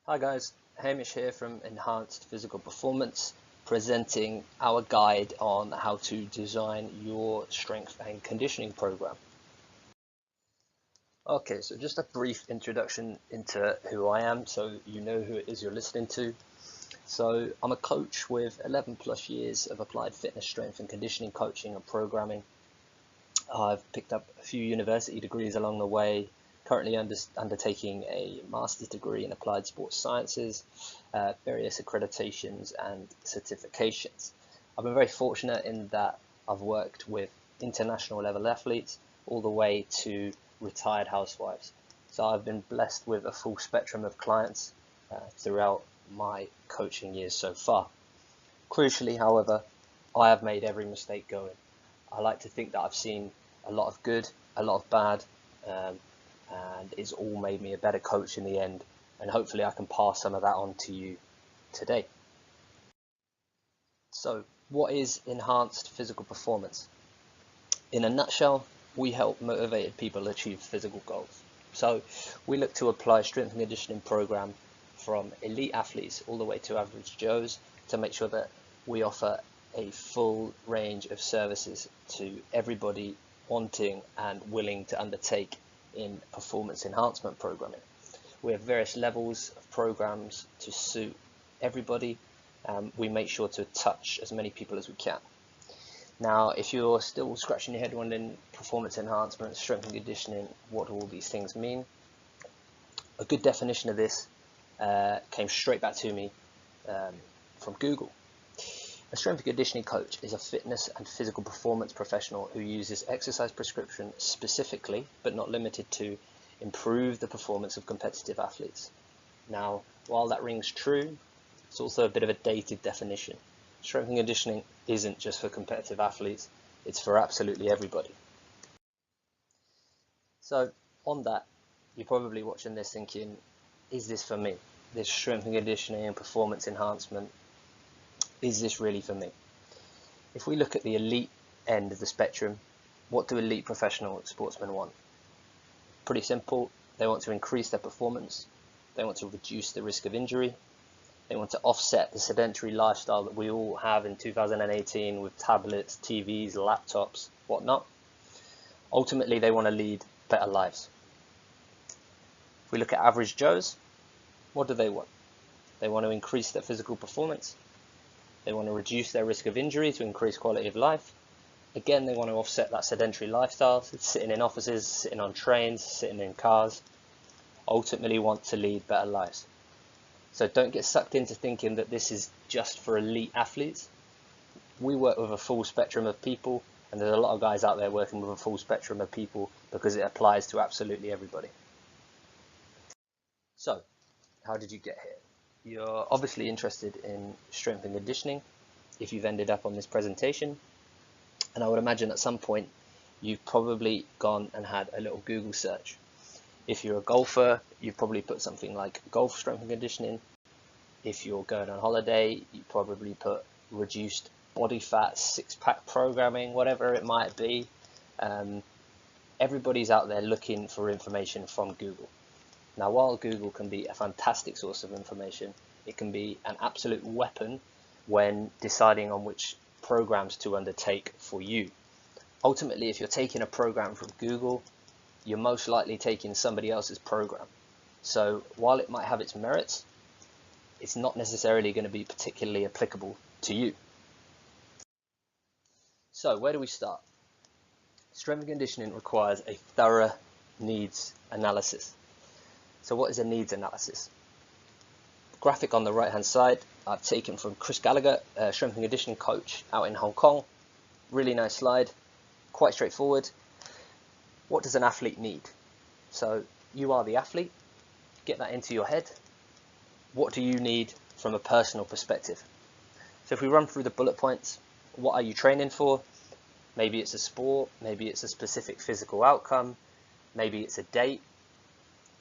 Hi guys, Hamish here from Enhanced Physical Performance, presenting our guide on how to design your strength and conditioning program. Okay, so just a brief introduction into who I am so you know who it is you're listening to. So I'm a coach with 11 plus years of applied fitness, strength and conditioning coaching and programming. I've picked up a few university degrees along the way, currently undertaking a master's degree in applied sports sciences, various accreditations and certifications. I've been very fortunate in that I've worked with international level athletes all the way to retired housewives. So I've been blessed with a full spectrum of clients throughout my coaching years so far. Crucially, however, I have made every mistake going. I like to think that I've seen a lot of good, a lot of bad, and it's all made me a better coach in the end. And hopefully I can pass some of that on to you today. So, what is enhanced physical performance? In a nutshell, we help motivated people achieve physical goals. So, we look to apply strength and conditioning program from elite athletes all the way to average Joes to make sure that we offer a full range of services to everybody wanting and willing to undertake in performance enhancement programming. We have various levels of programs to suit everybody. We make sure to touch as many people as we can. Now, if you're still scratching your head wondering performance enhancement, strength and conditioning, what do all these things mean? A good definition of this came straight back to me from Google. A strength and conditioning coach is a fitness and physical performance professional who uses exercise prescription specifically, but not limited to, improve the performance of competitive athletes. Now, while that rings true, it's also a bit of a dated definition. Strength and conditioning isn't just for competitive athletes, it's for absolutely everybody. So on that, you're probably watching this thinking, is this for me? This strength and conditioning and performance enhancement, is this really for me? If we look at the elite end of the spectrum, what do elite professional sportsmen want? Pretty simple. They want to increase their performance. They want to reduce the risk of injury. They want to offset the sedentary lifestyle that we all have in 2018 with tablets, TVs, laptops, whatnot. Ultimately, they want to lead better lives. If we look at average Joes, what do they want? They want to increase their physical performance. They want to reduce their risk of injury to increase quality of life. Again, they want to offset that sedentary lifestyle, sitting in offices, sitting on trains, sitting in cars. Ultimately want to lead better lives. So don't get sucked into thinking that this is just for elite athletes. We work with a full spectrum of people, and there's a lot of guys out there working with a full spectrum of people because it applies to absolutely everybody. So, how did you get here? You're obviously interested in strength and conditioning if you've ended up on this presentation, and I would imagine at some point you've probably gone and had a little Google search. If you're a golfer, you've probably put something like golf strength and conditioning. If you're going on holiday, you probably put reduced body fat, six-pack programming, whatever it might be. Everybody's out there looking for information from Google. Now, while Google can be a fantastic source of information, it can be an absolute weapon when deciding on which programs to undertake for you. Ultimately, if you're taking a program from Google, you're most likely taking somebody else's program. So while it might have its merits, it's not necessarily going to be particularly applicable to you. So where do we start? Strength and conditioning requires a thorough needs analysis. So what is a needs analysis? The graphic on the right hand side I've taken from Chris Gallagher, a strength and conditioning coach out in Hong Kong. Really nice slide, quite straightforward. What does an athlete need? So you are the athlete, get that into your head. What do you need from a personal perspective? So if we run through the bullet points, what are you training for? Maybe it's a sport, maybe it's a specific physical outcome, maybe it's a date.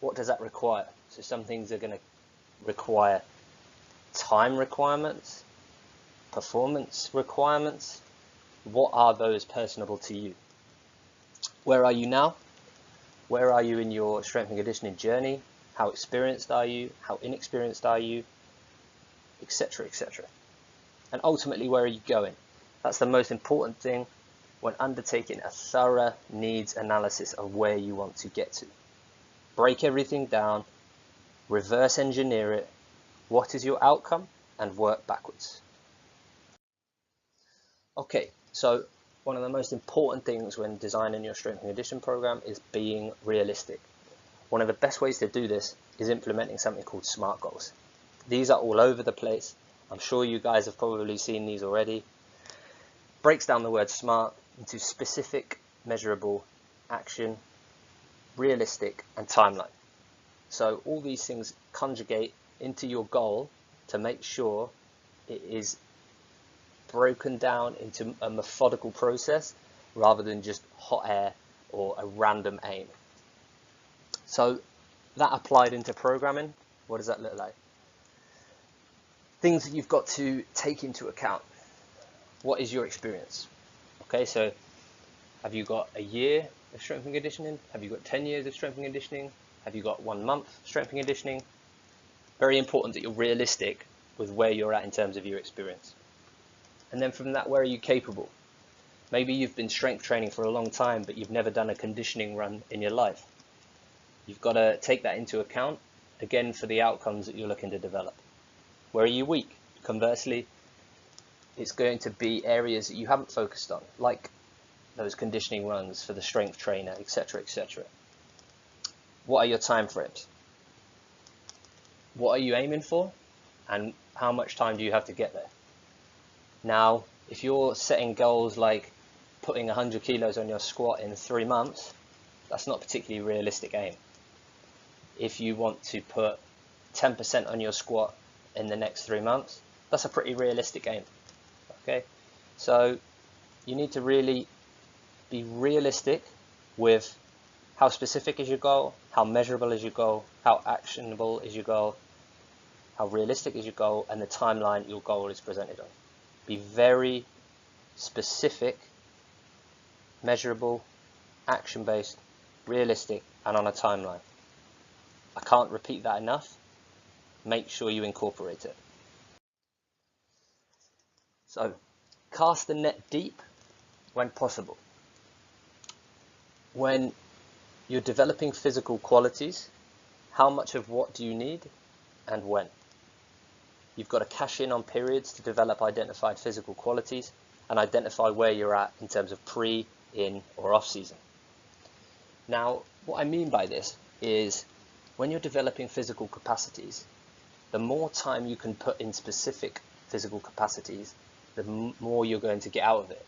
What does that require? So some things are going to require time requirements, performance requirements. What are those personable to you? Where are you now? Where are you in your strength and conditioning journey? How experienced are you? How inexperienced are you? Etc., etc. And ultimately, where are you going? That's the most important thing when undertaking a thorough needs analysis of where you want to get to. Break everything down, reverse engineer it. What is your outcome? And work backwards. Okay, so one of the most important things when designing your strength and conditioning program is being realistic. One of the best ways to do this is implementing something called SMART goals. These are all over the place. I'm sure you guys have probably seen these already. Breaks down the word SMART into specific, measurable, action, realistic, and timeline. So all these things conjugate into your goal to make sure it is broken down into a methodical process rather than just hot air or a random aim. So that applied into programming, what does that look like? Things that you've got to take into account. What is your experience? Okay, so have you got a year of strength and conditioning? Have you got 10 years of strength and conditioning? Have you got 1 month strength and conditioning? Very important that you're realistic with where you're at in terms of your experience. And then from that, where are you capable? Maybe you've been strength training for a long time, but you've never done a conditioning run in your life. You've got to take that into account, again, for the outcomes that you're looking to develop. Where are you weak? Conversely, it's going to be areas that you haven't focused on, like those conditioning runs for the strength trainer, etc., etc. What are your time frames? What are you aiming for? And how much time do you have to get there? Now, if you're setting goals like putting 100 kilos on your squat in 3 months, that's not a particularly realistic aim. If you want to put 10% on your squat in the next 3 months, that's a pretty realistic aim. Okay, so you need to really be realistic with how specific is your goal, how measurable is your goal, how actionable is your goal, how realistic is your goal, and the timeline your goal is presented on. Be very specific, measurable, action-based, realistic, and on a timeline. I can't repeat that enough. Make sure you incorporate it. So, cast the net deep when possible. When you're developing physical qualities, how much of what do you need and when? You've got to cash in on periods to develop identified physical qualities and identify where you're at in terms of pre, in, or off season. Now, what I mean by this is when you're developing physical capacities, the more time you can put in specific physical capacities, the more you're going to get out of it.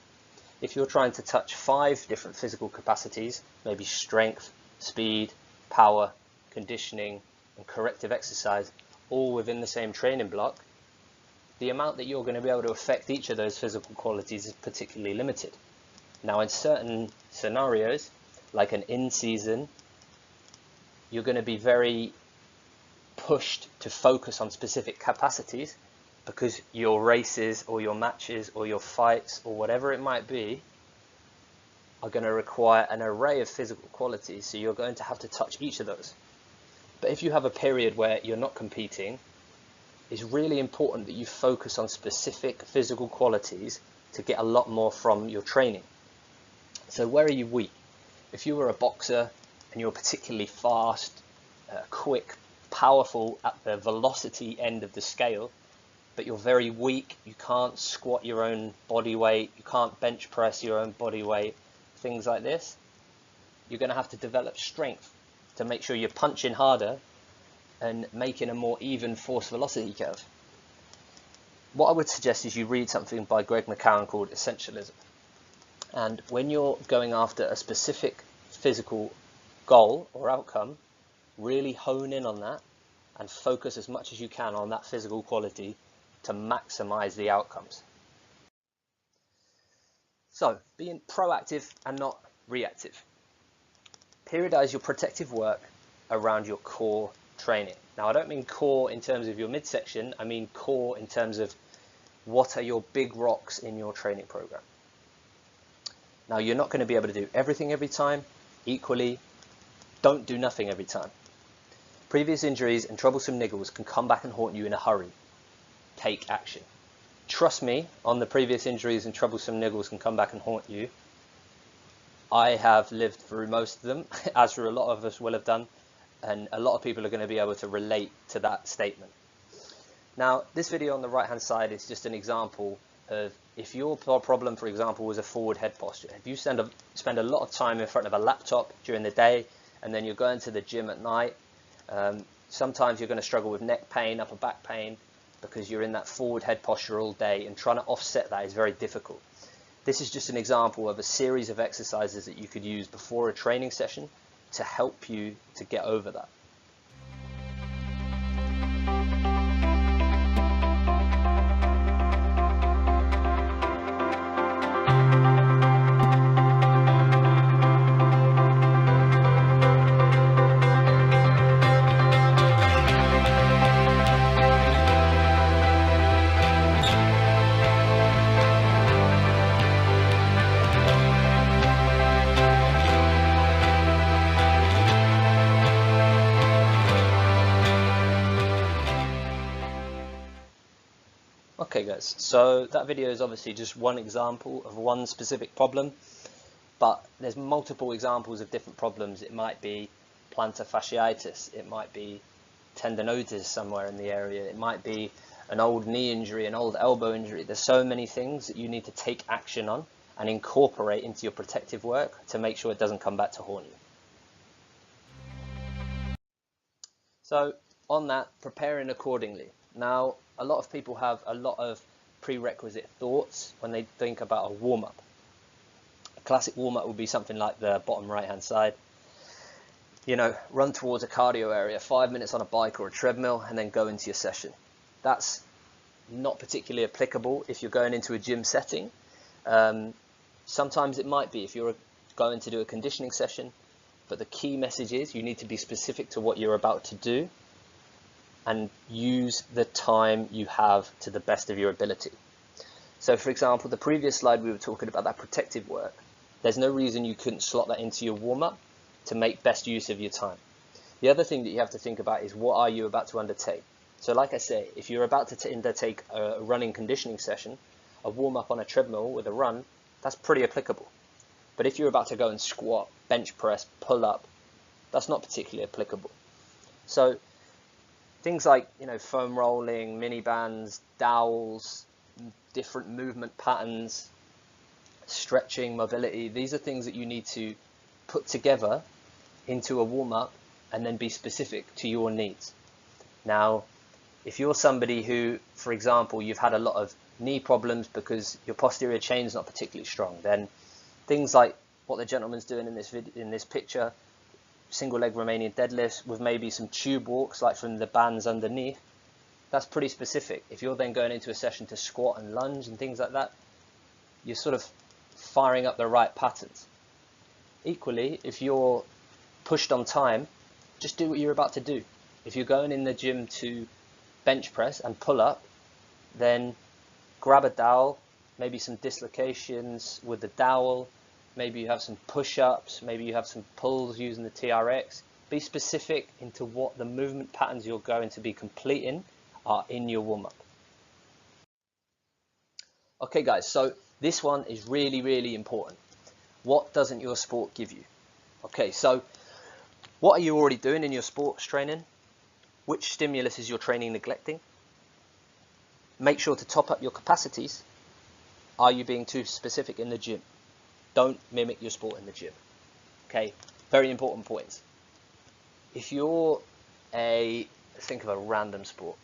If you're trying to touch 5 different physical capacities, maybe strength, speed, power, conditioning, and corrective exercise, all within the same training block, the amount that you're going to be able to affect each of those physical qualities is particularly limited. Now, in certain scenarios, like an in-season, you're going to be very pushed to focus on specific capacities because your races or your matches or your fights or whatever it might be are going to require an array of physical qualities, so you're going to have to touch each of those. But if you have a period where you're not competing, it's really important that you focus on specific physical qualities to get a lot more from your training. So where are you weak? If you were a boxer and you're particularly fast, quick, powerful at the velocity end of the scale, but you're very weak, you can't squat your own body weight, you can't bench press your own body weight, things like this, you're going to have to develop strength to make sure you're punching harder and making a more even force velocity curve. What I would suggest is you read something by Greg McKeown called Essentialism. And when you're going after a specific physical goal or outcome, really hone in on that and focus as much as you can on that physical quality to maximize the outcomes. So, being proactive and not reactive. Periodize your protective work around your core training. Now, I don't mean core in terms of your midsection, I mean core in terms of what are your big rocks in your training program. Now, you're not going to be able to do everything every time. Equally, don't do nothing every time. Previous injuries and troublesome niggles can come back and haunt you in a hurry. Take action. Trust me, on the previous injuries and troublesome niggles can come back and haunt you. I have lived through most of them, as a lot of us will have done, and a lot of people are going to be able to relate to that statement. Now, this video on the right hand side is just an example of if your problem, for example, was a forward head posture. If you spend a lot of time in front of a laptop during the day and then you're going to the gym at night, sometimes you're going to struggle with neck pain, upper back pain, because you're in that forward head posture all day, and trying to offset that is very difficult. This is just an example of a series of exercises that you could use before a training session to help you to get over that. Okay guys, so that video is obviously just one example of one specific problem, but there's multiple examples of different problems. It might be plantar fasciitis, it might be tendinosis somewhere in the area, it might be an old knee injury, an old elbow injury. There's so many things that you need to take action on and incorporate into your protective work to make sure it doesn't come back to haunt you. So on that, preparing accordingly. Now, a lot of people have a lot of prerequisite thoughts when they think about a warm-up. A classic warm-up would be something like the bottom right-hand side. You know, run towards a cardio area, 5 minutes on a bike or a treadmill, and then go into your session. That's not particularly applicable if you're going into a gym setting. Sometimes it might be if you're going to do a conditioning session, but the key message is you need to be specific to what you're about to do and use the time you have to the best of your ability. So for example, the previous slide we were talking about that protective work. There's no reason you couldn't slot that into your warm-up to make best use of your time. The other thing that you have to think about is what are you about to undertake. So like I say, if you're about to undertake a running conditioning session, a warm-up on a treadmill with a run, that's pretty applicable. But if you're about to go and squat, bench press, pull up, that's not particularly applicable. So things like, you know, foam rolling, mini bands, dowels, different movement patterns, stretching, mobility, these are things that you need to put together into a warm-up and then be specific to your needs. Now, if you're somebody who, for example, you've had a lot of knee problems because your posterior chain is not particularly strong, then things like what the gentleman's doing in this picture, single leg Romanian deadlifts with maybe some tube walks like from the bands underneath, that's pretty specific. If you're then going into a session to squat and lunge and things like that, you're sort of firing up the right patterns. Equally, if you're pushed on time, just do what you're about to do. If you're going in the gym to bench press and pull up, then grab a dowel, maybe some dislocations with the dowel, maybe you have some push-ups, maybe you have some pulls using the TRX. Be specific into what the movement patterns you're going to be completing are in your warm-up. Okay guys, so this one is really, really important. What doesn't your sport give you? Okay, so what are you already doing in your sports training? Which stimulus is your training neglecting? Make sure to top up your capacities. Are you being too specific in the gym? Don't mimic your sport in the gym. Okay, very important points. If you're let's think of a random sport.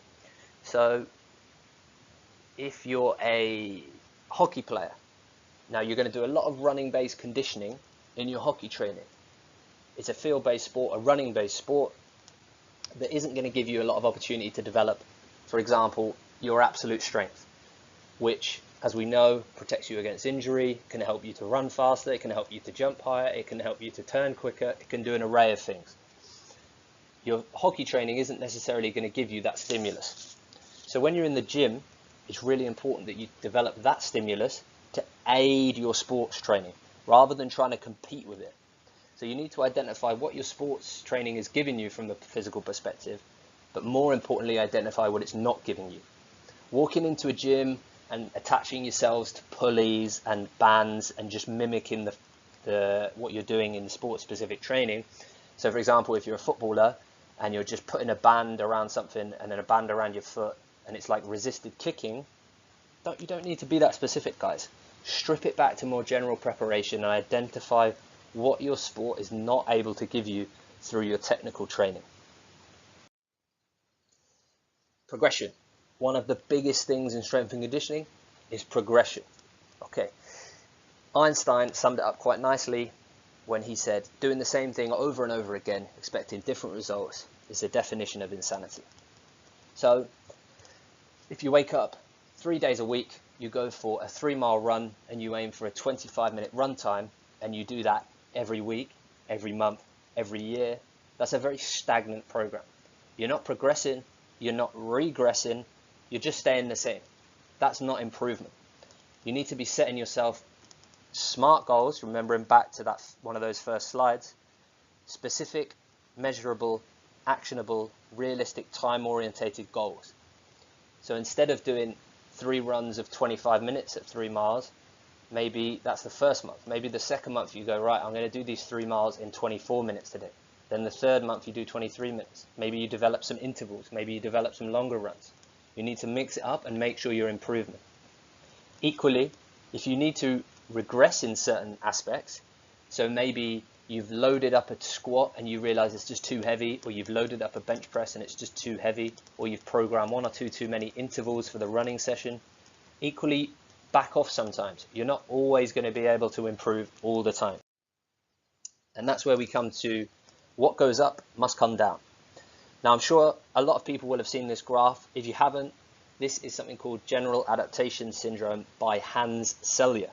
So if you're a hockey player, now you're going to do a lot of running-based conditioning in your hockey training. It's a field-based sport, a running-based sport that isn't going to give you a lot of opportunity to develop, for example, your absolute strength, which, as we know, protects you against injury, can help you to run faster, it can help you to jump higher, it can help you to turn quicker, it can do an array of things. Your hockey training isn't necessarily going to give you that stimulus. So when you're in the gym, it's really important that you develop that stimulus to aid your sports training, rather than trying to compete with it. So you need to identify what your sports training is giving you from the physical perspective, but more importantly, identify what it's not giving you. Walking into a gym and attaching yourselves to pulleys and bands and just mimicking what you're doing in the sports-specific training. So for example, if you're a footballer and you're just putting a band around something and then a band around your foot and it's like resisted kicking, you don't need to be that specific, guys. Strip it back to more general preparation and identify what your sport is not able to give you through your technical training. Progression. One of the biggest things in strength and conditioning is progression. Okay. Einstein summed it up quite nicely when he said, doing the same thing over and over again, expecting different results, is the definition of insanity. So, if you wake up 3 days a week, you go for a 3-mile run and you aim for a 25-minute run time, and you do that every week, every month, every year, that's a very stagnant program. You're not progressing, you're not regressing, you're just staying the same. That's not improvement. You need to be setting yourself smart goals, remembering back to that one of those first slides, specific, measurable, actionable, realistic, time-orientated goals. So instead of doing 3 runs of 25 minutes at 3 miles, maybe that's the first month. Maybe the second month you go, right, I'm going to do these 3 miles in 24 minutes today. Then the third month you do 23 minutes. Maybe you develop some intervals. Maybe you develop some longer runs. You need to mix it up and make sure you're improving. Equally, if you need to regress in certain aspects, so maybe you've loaded up a squat and you realize it's just too heavy, or you've loaded up a bench press and it's just too heavy, or you've programmed 1 or 2 too many intervals for the running session, equally back off sometimes. You're not always going to be able to improve all the time. And that's where we come to what goes up must come down. Now, I'm sure a lot of people will have seen this graph. If you haven't, this is something called General Adaptation Syndrome by Hans Selye.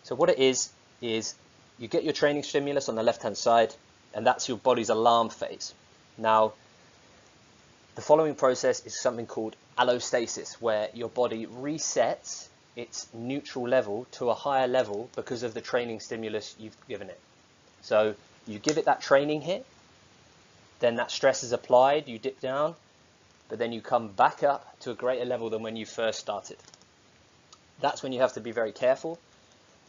So what it is you get your training stimulus on the left-hand side, and that's your body's alarm phase. Now, the following process is something called allostasis, where your body resets its neutral level to a higher level because of the training stimulus you've given it. So you give it that training hit, then that stress is applied, you dip down, but then you come back up to a greater level than when you first started. That's when you have to be very careful,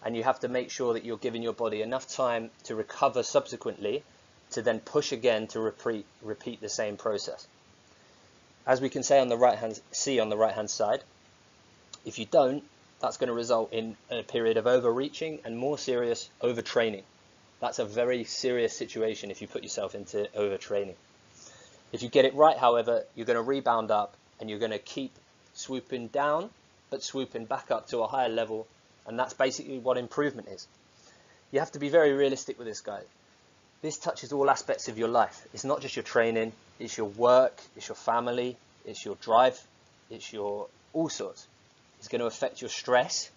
and you have to make sure that you're giving your body enough time to recover subsequently to then push again to repeat the same process. As we can see on the right hand side, if you don't, that's going to result in a period of overreaching and more serious overtraining. That's a very serious situation if you put yourself into overtraining. If you get it right, however, you're going to rebound up and you're going to keep swooping down, but swooping back up to a higher level. And that's basically what improvement is. You have to be very realistic with this, guys. This touches all aspects of your life. It's not just your training, it's your work, it's your family, it's your drive, it's your all sorts. It's going to affect your stress,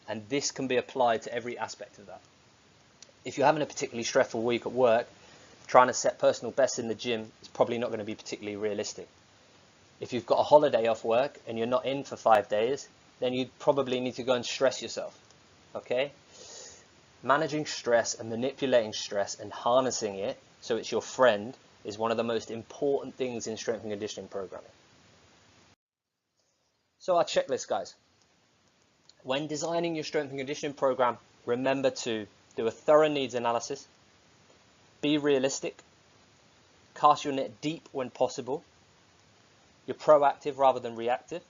and this can be applied to every aspect of that. If you're having a particularly stressful week at work, trying to set personal bests in the gym is probably not going to be particularly realistic. If you've got a holiday off work and you're not in for 5 days, then you probably need to go and stress yourself, okay? Managing stress and manipulating stress and harnessing it so it's your friend is one of the most important things in strength and conditioning programming. So our checklist, guys. When designing your strength and conditioning program, remember to do a thorough needs analysis, be realistic, cast your net deep when possible, you're proactive rather than reactive,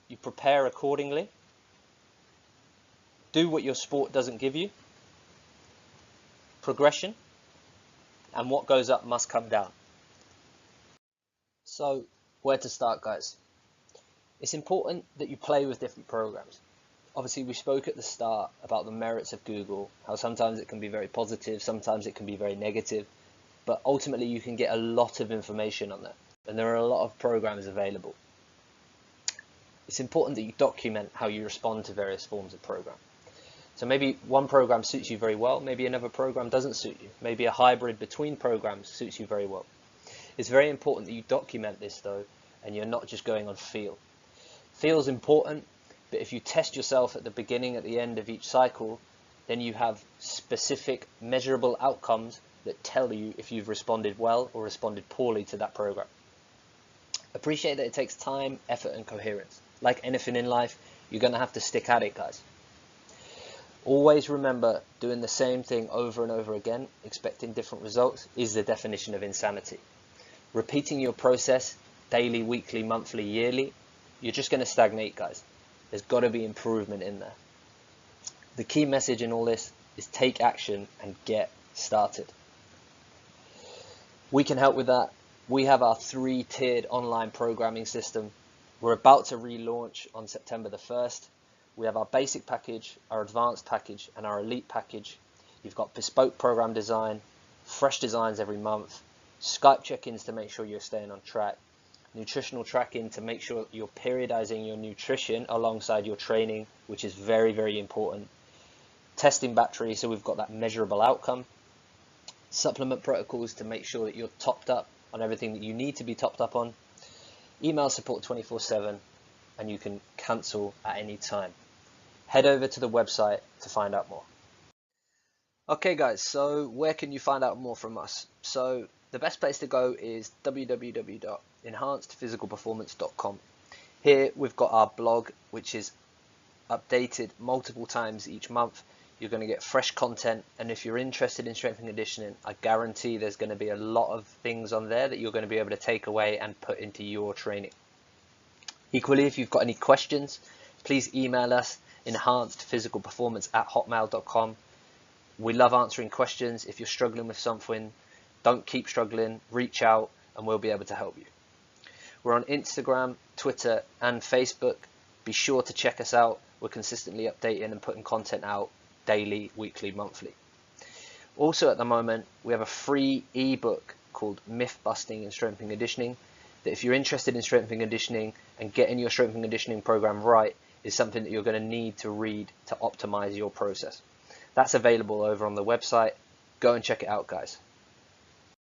you prepare accordingly, do what your sport doesn't give you, progression, and what goes up must come down. So, where to start, guys? It's important that you play with different programs. Obviously, we spoke at the start about the merits of Google, how sometimes it can be very positive, sometimes it can be very negative, but ultimately you can get a lot of information on that, and there are a lot of programs available. It's important that you document how you respond to various forms of program. So maybe one program suits you very well, maybe another program doesn't suit you. Maybe a hybrid between programs suits you very well. It's very important that you document this though, and you're not just going on feel. Feel is important, but if you test yourself at the beginning, at the end of each cycle, then you have specific measurable outcomes that tell you if you've responded well or responded poorly to that program. Appreciate that it takes time, effort, and coherence. Like anything in life, you're going to have to stick at it, guys. Always remember, doing the same thing over and over again, expecting different results, is the definition of insanity. Repeating your process daily, weekly, monthly, yearly, you're just going to stagnate, guys. There's got to be improvement in there. The key message in all this is take action and get started. We can help with that. We have our 3-tiered online programming system. We're about to relaunch on September the 1st. We have our basic package, our advanced package, and our elite package. You've got bespoke program design, fresh designs every month, Skype check-ins to make sure you're staying on track, nutritional tracking to make sure you're periodizing your nutrition alongside your training, which is very, very important. Testing battery, so we've got that measurable outcome. Supplement protocols to make sure that you're topped up on everything that you need to be topped up on. Email support 24/7, and you can cancel at any time. Head over to the website to find out more. Okay guys, so where can you find out more from us? So the best place to go is www.enhancedphysicalperformance.com. Here we've got our blog, which is updated multiple times each month. You're going to get fresh content, and if you're interested in strength and conditioning, I guarantee there's going to be a lot of things on there that you're going to be able to take away and put into your training. Equally, if you've got any questions, please email us enhancedphysicalperformance@hotmail.com. We love answering questions. If you're struggling with something, don't keep struggling, reach out and we'll be able to help you. We're on Instagram, Twitter and Facebook. Be sure to check us out. We're consistently updating and putting content out daily, weekly, monthly. Also at the moment, we have a free ebook called Myth Busting in Strength and Conditioning, that if you're interested in strength and conditioning and getting your strength and conditioning program right, is something that you're going to need to read to optimize your process. That's available over on the website. Go and check it out, guys.